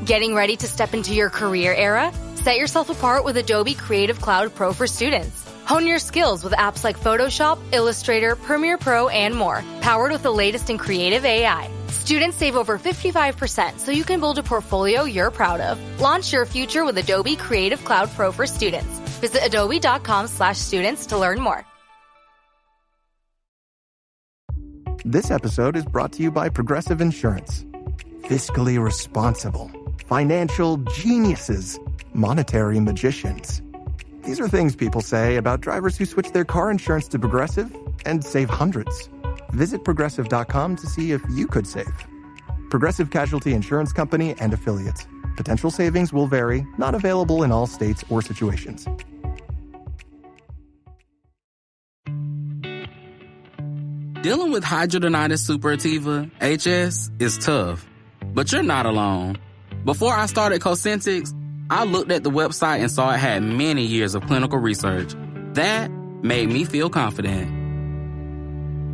Getting ready to step into your career era? Set yourself apart with Adobe Creative Cloud Pro for students. Hone your skills with apps like Photoshop, Illustrator, Premiere Pro, and more, powered with the latest in creative AI. Students save over 55% so you can build a portfolio you're proud of. Launch your future with Adobe Creative Cloud Pro for students. Visit adobe.com/students to learn more. This episode is brought to you by Progressive Insurance. Fiscally responsible, financial geniuses, monetary magicians. These are things people say about drivers who switch their car insurance to Progressive and save hundreds. Visit Progressive.com to see if you could save. Progressive Casualty Insurance Company and Affiliates. Potential savings will vary, not available in all states or situations. Dealing with hidradenitis suppurativa, HS, is tough. But you're not alone. Before I started Cosentyx, I looked at the website and saw it had many years of clinical research. That made me feel confident.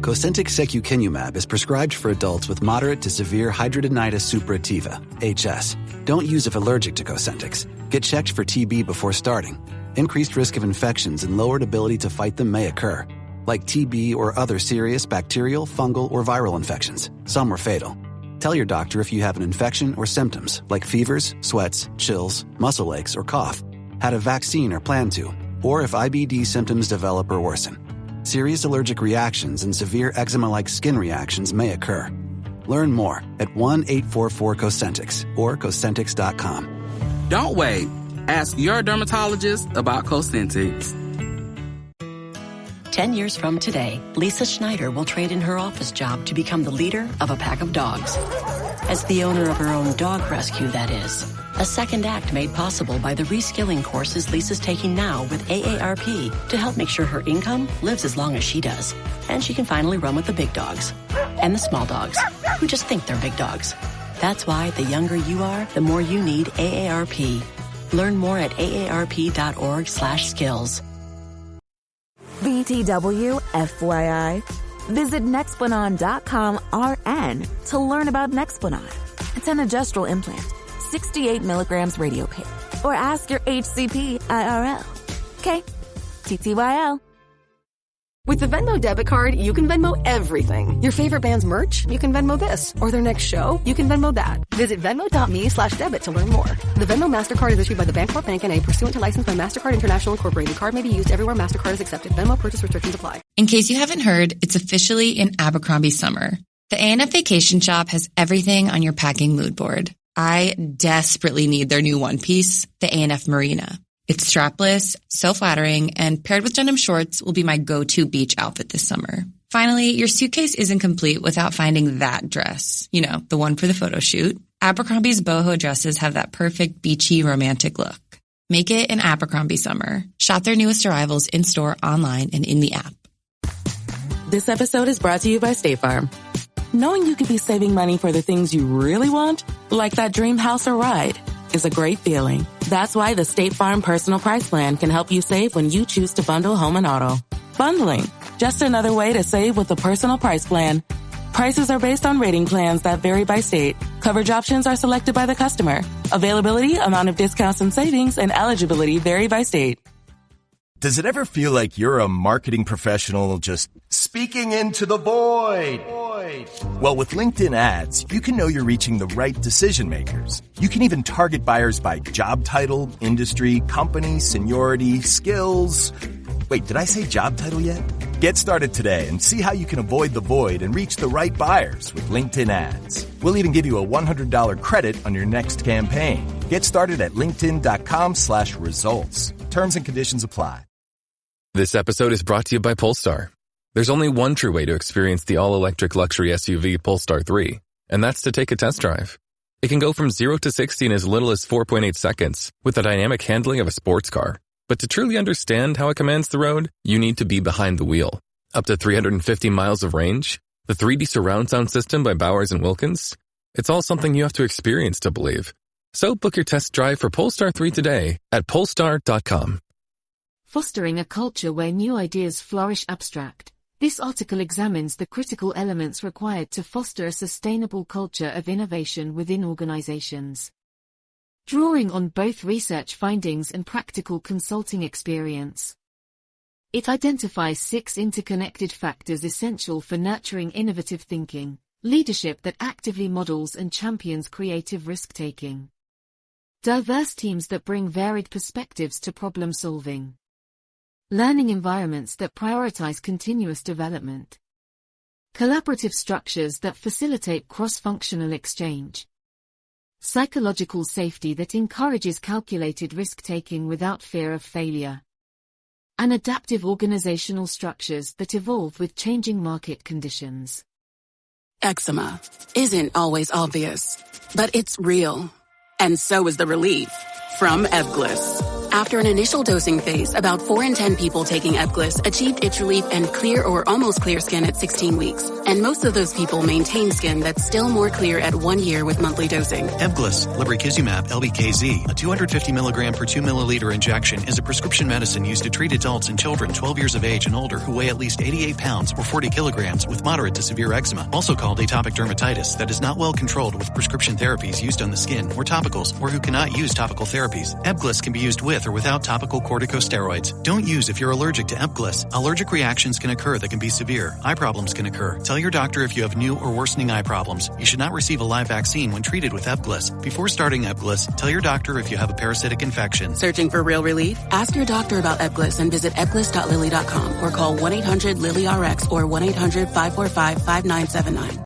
Cosentyx secukinumab is prescribed for adults with moderate to severe hidradenitis suppurativa, HS. Don't use if allergic to Cosentyx. Get checked for TB before starting. Increased risk of infections and lowered ability to fight them may occur, like TB or other serious bacterial, fungal, or viral infections. Some are fatal. Tell your doctor if you have an infection or symptoms like fevers, sweats, chills, muscle aches, or cough, had a vaccine or plan to, or if IBD symptoms develop or worsen. Serious allergic reactions and severe eczema-like skin reactions may occur. Learn more at 1-844-COSENTYX or Cosentyx.com. Don't wait. Ask your dermatologist about Cosentyx. 10 years from today, Lisa Schneider will trade in her office job to become the leader of a pack of dogs. As the owner of her own dog rescue, that is. A second act made possible by the reskilling courses Lisa's taking now with AARP to help make sure her income lives as long as she does. And she can finally run with the big dogs. And the small dogs, who just think they're big dogs. That's why the younger you are, the more you need AARP. Learn more at aarp.org/skills. BTW, FYI. Visit Nexplanon.com RN to learn about Nexplanon. It's an adjustable implant, 68 milligrams radio pain. Or ask your HCP IRL. Okay, TTYL. With the Venmo debit card, you can Venmo everything. Your favorite band's merch? You can Venmo this. Or their next show? You can Venmo that. Visit Venmo.me/debit to learn more. The Venmo MasterCard is issued by the Bancorp Bank N.A. pursuant to license by MasterCard International Incorporated. Card may be used everywhere MasterCard is accepted. Venmo purchase restrictions apply. In case you haven't heard, it's officially in Abercrombie summer. The A&F Vacation Shop has everything on your packing mood board. I desperately need their new one piece, the A&F Marina. It's strapless, so flattering, and paired with denim shorts will be my go-to beach outfit this summer. Finally, your suitcase isn't complete without finding that dress. You know, the one for the photo shoot. Abercrombie's boho dresses have that perfect beachy romantic look. Make it an Abercrombie summer. Shop their newest arrivals in-store, online, and in the app. This episode is brought to you by State Farm. Knowing you could be saving money for the things you really want, like that dream house or ride, is a great feeling. That's why the State Farm Personal Price Plan can help you save when you choose to bundle home and auto. Bundling, just another way to save with the Personal Price Plan. Prices are based on rating plans that vary by state. Coverage options are selected by the customer. Availability, amount of discounts and savings, and eligibility vary by state. Does it ever feel like you're a marketing professional just speaking into the void? Well, with LinkedIn ads, you can know you're reaching the right decision makers. You can even target buyers by job title, industry, company, seniority, skills. Wait, did I say job title yet? Get started today and see how you can avoid the void and reach the right buyers with LinkedIn ads. We'll even give you a $100 credit on your next campaign. Get started at linkedin.com/results. Terms and conditions apply. This episode is brought to you by Polestar. There's only one true way to experience the all-electric luxury SUV Polestar 3, and that's to take a test drive. It can go from 0 to 60 in as little as 4.8 seconds with the dynamic handling of a sports car. But to truly understand how it commands the road, you need to be behind the wheel. Up to 350 miles of range, the 3D surround sound system by Bowers & Wilkins. It's all something you have to experience to believe. So book your test drive for Polestar 3 today at polestar.com. Fostering a culture where new ideas flourish abstract. This article examines the critical elements required to foster a sustainable culture of innovation within organizations. drawing on both research findings and practical consulting experience. It identifies 6 interconnected factors essential for nurturing innovative thinking, leadership that actively models and champions creative risk-taking, diverse teams that bring varied perspectives to problem-solving, learning environments that prioritize continuous development, collaborative structures that facilitate cross-functional exchange, psychological safety that encourages calculated risk-taking without fear of failure, and adaptive organizational structures that evolve with changing market conditions. Eczema isn't always obvious, but it's real. And so is the relief from Ebglyss. After an initial dosing phase, about 4 in 10 people taking Ebglyss achieved itch relief and clear or almost clear skin at 16 weeks. And most of those people maintain skin that's still more clear at 1 year with monthly dosing. Ebglyss, lebrikizumab LBKZ, a 250 milligram per 2 milliliter injection, is a prescription medicine used to treat adults and children 12 years of age and older who weigh at least 88 pounds or 40 kilograms with moderate to severe eczema, also called atopic dermatitis, that is not well controlled with prescription therapies used on the skin or topicals, or who cannot use topical therapies. Ebglyss can be used with or without topical corticosteroids. Don't use if you're allergic to Ebglyss. Allergic reactions can occur that can be severe. Eye problems can occur. Tell your doctor if you have new or worsening eye problems. You should not receive a live vaccine when treated with Ebglyss. Before starting Ebglyss, tell your doctor if you have a parasitic infection. Searching for real relief? Ask your doctor about Ebglyss and visit ebglyss.lilly.com or call 1-800-LILY-RX or 1-800-545-5979.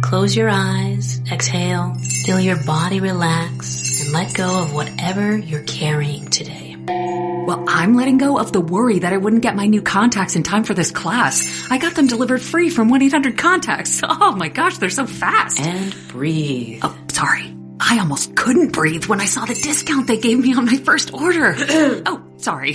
Close your eyes, exhale, feel your body relax, and let go of whatever you're carrying today. Well, I'm letting go of the worry that I wouldn't get my new contacts in time for this class. I got them delivered free from 1-800-CONTACTS. Oh my gosh, they're so fast. And breathe. Oh, sorry. I almost couldn't breathe when I saw the discount they gave me on my first order. Oh, sorry.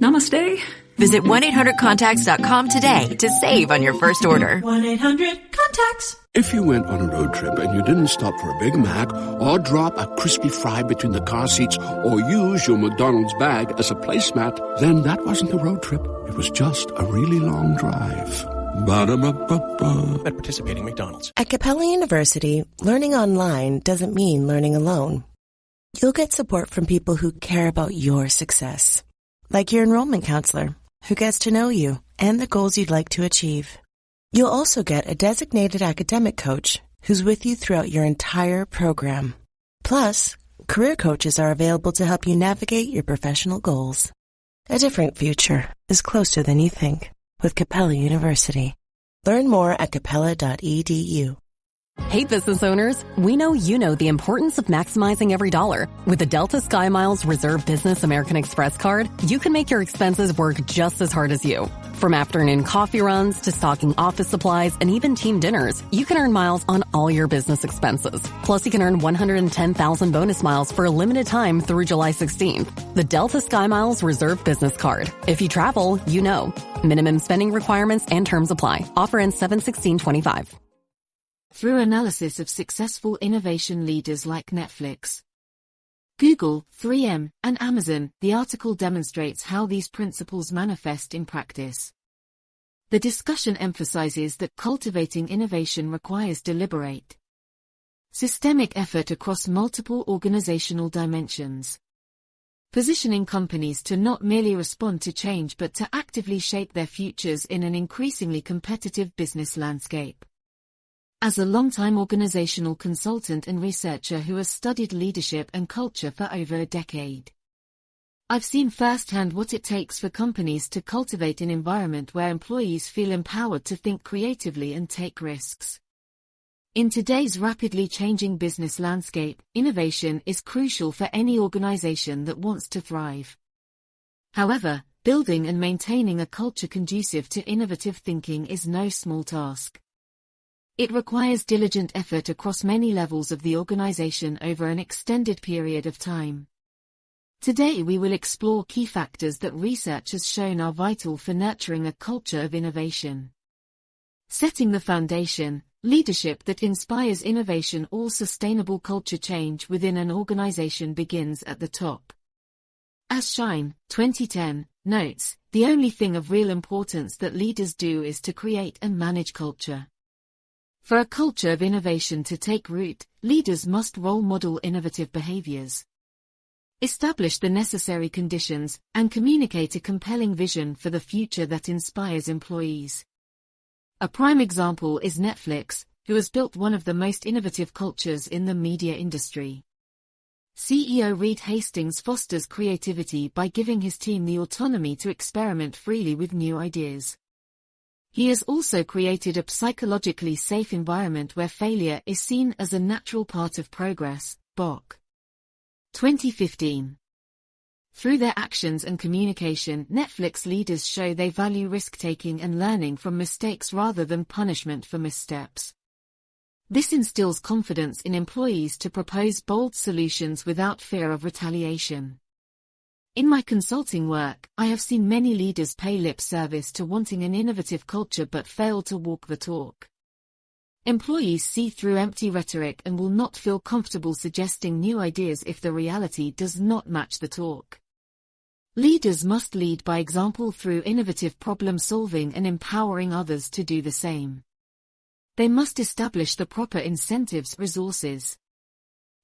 Namaste. Visit 1-800-CONTACTS.com today to save on your first order. 1-800-CONTACTS. If you went on a road trip and you didn't stop for a Big Mac or drop a crispy fry between the car seats or use your McDonald's bag as a placemat, then that wasn't a road trip. It was just a really long drive. Ba-da-ba-ba-ba. At participating McDonald's. At Capella University, learning online doesn't mean learning alone. You'll get support from people who care about your success, like your enrollment counselor, who gets to know you and the goals you'd like to achieve. You'll also get a designated academic coach who's with you throughout your entire program. Plus, career coaches are available to help you navigate your professional goals. A different future is closer than you think with Capella University. Learn more at capella.edu. Hey business owners, we know you know the importance of maximizing every dollar. With the Delta SkyMiles Reserve Business American Express card, you can make your expenses work just as hard as you. From afternoon coffee runs to stocking office supplies and even team dinners, you can earn miles on all your business expenses. Plus, you can earn 110,000 bonus miles for a limited time through July 16th. The Delta SkyMiles Reserve Business Card. If you travel, you know. Minimum spending requirements and terms apply. Offer ends 7/16/25. Through analysis of successful innovation leaders like Netflix, Google, 3M, and Amazon, the article demonstrates how these principles manifest in practice. The discussion emphasizes that cultivating innovation requires deliberate, systemic effort across multiple organizational dimensions, positioning companies to not merely respond to change but to actively shape their futures in an increasingly competitive business landscape. As a longtime organizational consultant and researcher who has studied leadership and culture for over a decade, I've seen firsthand what it takes for companies to cultivate an environment where employees feel empowered to think creatively and take risks. In today's rapidly changing business landscape, innovation is crucial for any organization that wants to thrive. However, building and maintaining a culture conducive to innovative thinking is no small task. It requires diligent effort across many levels of the organization over an extended period of time. Today we will explore key factors that research has shown are vital for nurturing a culture of innovation. Setting the foundation, leadership that inspires innovation or sustainable culture change within an organization begins at the top. As Shine, 2010, notes, the only thing of real importance that leaders do is to create and manage culture. For a culture of innovation to take root, leaders must role model innovative behaviors. establish the necessary conditions, and communicate a compelling vision for the future that inspires employees. A prime example is Netflix, who has built one of the most innovative cultures in the media industry. CEO Reed Hastings fosters creativity by giving his team the autonomy to experiment freely with new ideas. He has also created a psychologically safe environment where failure is seen as a natural part of progress. Bok. 2015. Through their actions and communication, Netflix leaders show they value risk-taking and learning from mistakes rather than punishment for missteps. This instills confidence in employees to propose bold solutions without fear of retaliation. In my consulting work, I have seen many leaders pay lip service to wanting an innovative culture but fail to walk the talk. Employees see through empty rhetoric and will not feel comfortable suggesting new ideas if the reality does not match the talk. Leaders must lead by example through innovative problem-solving and empowering others to do the same. They must establish the proper incentives, resources,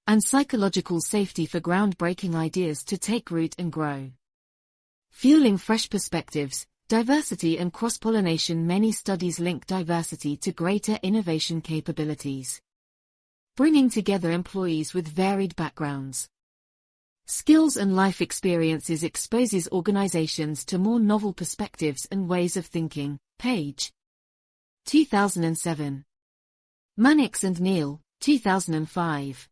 and psychological safety for groundbreaking ideas to take root and grow. Fueling fresh perspectives, diversity and cross-pollination. Many studies link diversity to greater innovation capabilities. Bringing together employees with varied backgrounds, skills and life experiences exposes organizations to more novel perspectives and ways of thinking. Page. 2007. Mannix and Neal, 2005.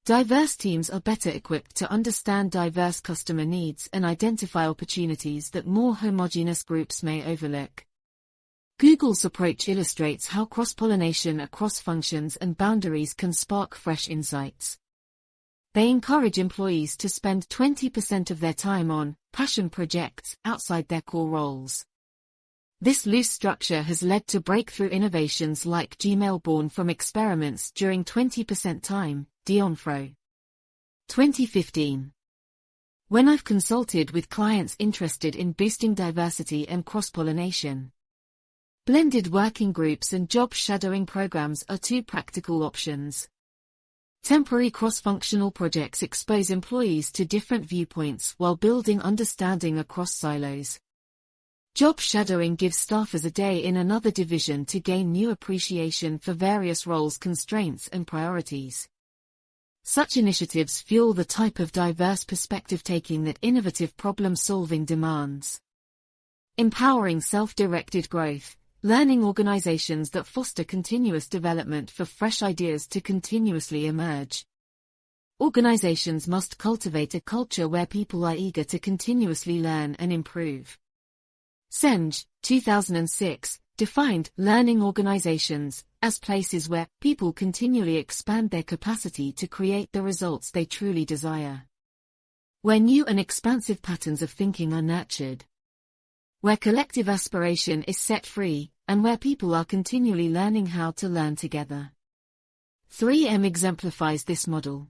Diverse teams are better equipped to understand diverse customer needs and identify opportunities that more homogeneous groups may overlook. Google's approach illustrates how cross-pollination across functions and boundaries can spark fresh insights. They encourage employees to spend 20% of their time on passion projects outside their core roles. This loose structure has led to breakthrough innovations like Gmail, born from experiments during 20% time. Dionfro. 2015. When I've consulted with clients interested in boosting diversity and cross-pollination, blended working groups and job shadowing programs are two practical options. Temporary cross-functional projects expose employees to different viewpoints while building understanding across silos. Job shadowing gives staffers a day in another division to gain new appreciation for various roles, constraints, and priorities. Such initiatives fuel the type of diverse perspective-taking that innovative problem-solving demands. Empowering self-directed growth, learning organizations that foster continuous development for fresh ideas to continuously emerge. Organizations must cultivate a culture where people are eager to continuously learn and improve. Senge, 2006, defined learning organizations as places where people continually expand their capacity to create the results they truly desire. Where new and expansive patterns of thinking are nurtured. Where collective aspiration is set free, and where people are continually learning how to learn together. 3M exemplifies this model.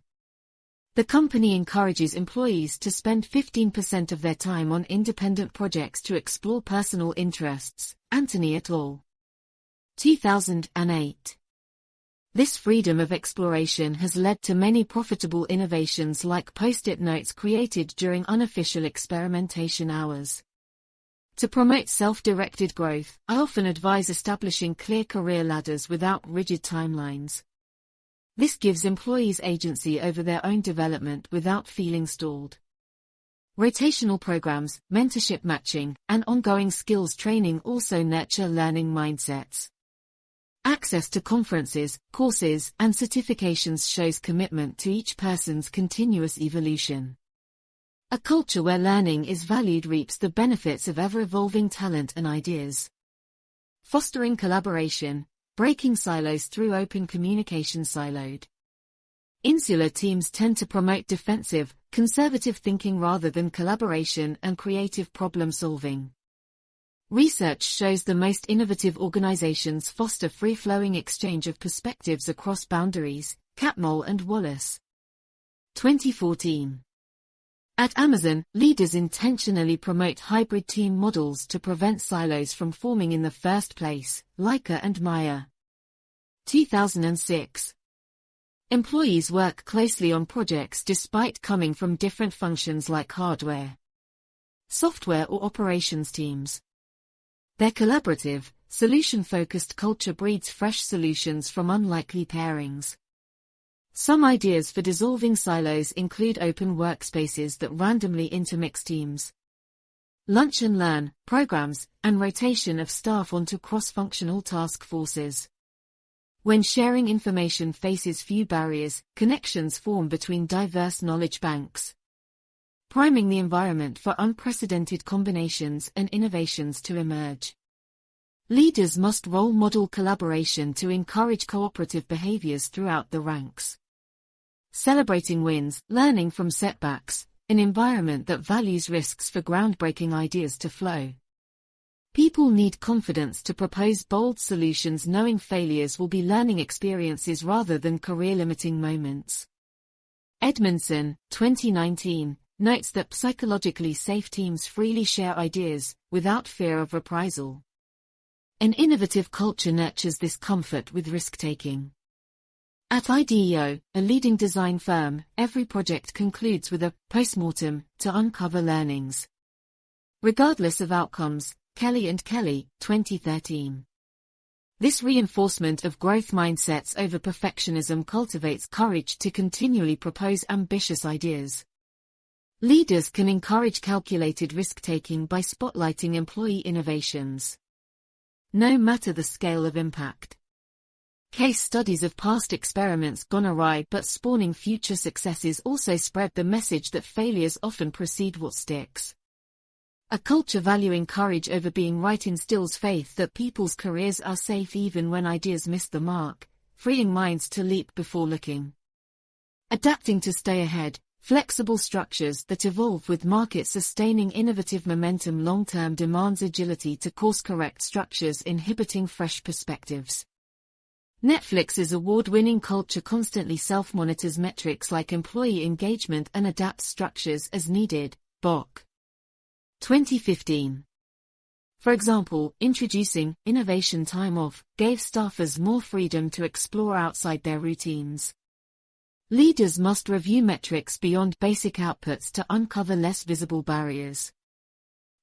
The company encourages employees to spend 15% of their time on independent projects to explore personal interests. Anthony et al. 2008. This freedom of exploration has led to many profitable innovations like Post-it notes created during unofficial experimentation hours. To promote self-directed growth, I often advise establishing clear career ladders without rigid timelines. This gives employees agency over their own development without feeling stalled. Rotational programs, mentorship matching, and ongoing skills training also nurture learning mindsets. Access to conferences, courses, and certifications shows commitment to each person's continuous evolution. A culture where learning is valued reaps the benefits of ever-evolving talent and ideas. Fostering collaboration, breaking silos through open communication. Siloed. Insular teams tend to promote defensive, conservative thinking rather than collaboration and creative problem-solving. Research shows the most innovative organizations foster free-flowing exchange of perspectives across boundaries. Catmull and Wallace. 2014. At Amazon, leaders intentionally promote hybrid team models to prevent silos from forming in the first place. Leica and Meyer. 2006. Employees work closely on projects despite coming from different functions like hardware, software or operations teams. Their collaborative, solution-focused culture breeds fresh solutions from unlikely pairings. Some ideas for dissolving silos include open workspaces that randomly intermix teams, lunch and learn programs, and rotation of staff onto cross-functional task forces. When sharing information faces few barriers, connections form between diverse knowledge banks, priming the environment for unprecedented combinations and innovations to emerge. Leaders must role model collaboration to encourage cooperative behaviors throughout the ranks. Celebrating wins, learning from setbacks, an environment that values risks for groundbreaking ideas to flow. People need confidence to propose bold solutions, knowing failures will be learning experiences rather than career-limiting moments. Edmondson, 2019, notes that psychologically safe teams freely share ideas, without fear of reprisal. An innovative culture nurtures this comfort with risk-taking. At IDEO, a leading design firm, every project concludes with a postmortem to uncover learnings. Regardless of outcomes, Kelly and Kelly, 2013. This reinforcement of growth mindsets over perfectionism cultivates courage to continually propose ambitious ideas. Leaders can encourage calculated risk-taking by spotlighting employee innovations, no matter the scale of impact. Case studies of past experiments gone awry but spawning future successes also spread the message that failures often precede what sticks. A culture valuing courage over being right instills faith that people's careers are safe even when ideas miss the mark, freeing minds to leap before looking. Adapting to stay ahead, flexible structures that evolve with market-sustaining innovative momentum long-term demands agility to course-correct structures inhibiting fresh perspectives. Netflix's award-winning culture constantly self-monitors metrics like employee engagement and adapts structures as needed. Bok. 2015. For example, introducing innovation time off gave staffers more freedom to explore outside their routines. Leaders must review metrics beyond basic outputs to uncover less visible barriers.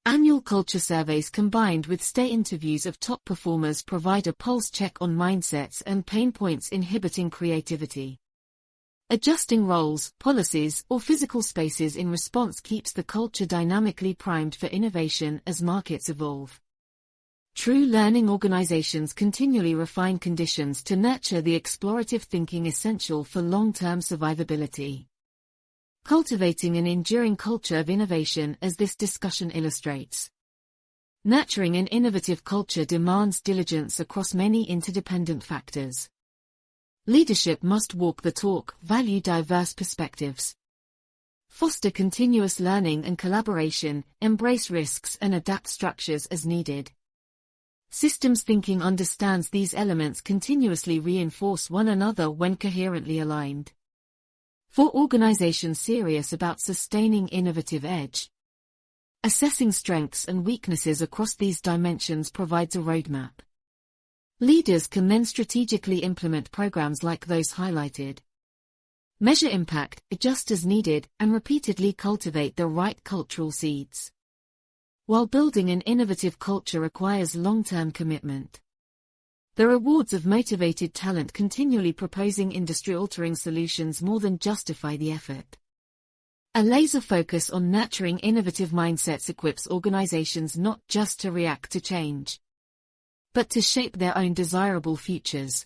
Annual culture surveys combined with stay interviews of top performers provide a pulse check on mindsets and pain points inhibiting creativity. Adjusting roles, policies, or physical spaces in response keeps the culture dynamically primed for innovation as markets evolve. True learning organizations continually refine conditions to nurture the explorative thinking essential for long-term survivability. Cultivating an enduring culture of innovation, as this discussion illustrates. Nurturing an innovative culture demands diligence across many interdependent factors. Leadership must walk the talk, value diverse perspectives, foster continuous learning and collaboration, embrace risks and adapt structures as needed. Systems thinking understands these elements continuously reinforce one another when coherently aligned. For organizations serious about sustaining innovative edge, assessing strengths and weaknesses across these dimensions provides a roadmap. Leaders can then strategically implement programs like those highlighted. Measure impact, adjust as needed, and repeatedly cultivate the right cultural seeds. While building an innovative culture requires long-term commitment, the rewards of motivated talent continually proposing industry-altering solutions more than justify the effort. A laser focus on nurturing innovative mindsets equips organizations not just to react to change, but to shape their own desirable futures.